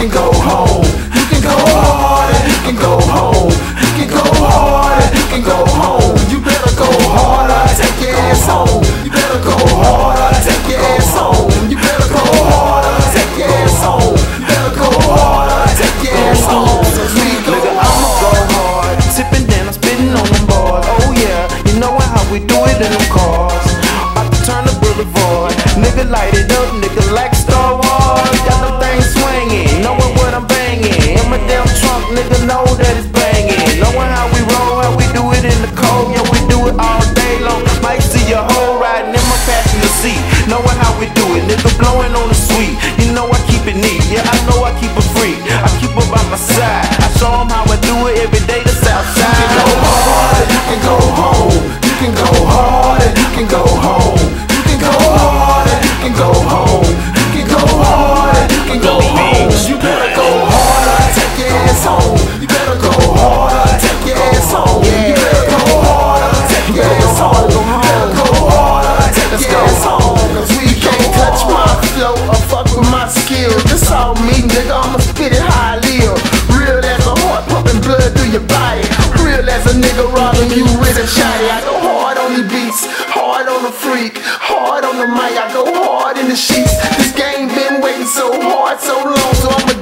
can go home. You can go hard and you can go home. You can go hard and you can go home. You better go harder, take your ass home. You better go harder, take your ass home. You better go harder, take your ass home. You better go harder, take your ass home. Nigga, I'ma go hard, sippin' down, I'm spittin' on them bars. Oh yeah, you know how we do it in them cars. About to turn the boulevard, nigga light it up, nigga like Star Wars. Got them things swinging, knowing what I'm banging. In my damn trunk, nigga know that it's banging. Knowing how we roll, how we do it in the cold. Yeah, we do it all day long. Might see your whole riding in my passenger seat. Knowing how we do it, nigga blowing on the sweet. You know I keep it neat, yeah I know I keep it free. I keep her by my side, I show them how I do it every day. The south side. You can go hard, you can go home. You can go hard and you can go home. You can go hard and you can go home. You can go hard and you can go home. You better go harder, take your ass home. You better go harder, take your ass home. You better go harder, take your ass home. You better go harder, take your ass home. You can't touch my flow or fuck with my skill. This all me, nigga, I'ma spit it how I live. Real as a heart pumping blood through your body. Real as a nigga robbing you with a shotty. I go hard on these beats, hard on the freak, hard on the mic. I go hard in the sheets. This game been waiting so hard, so long, so I'ma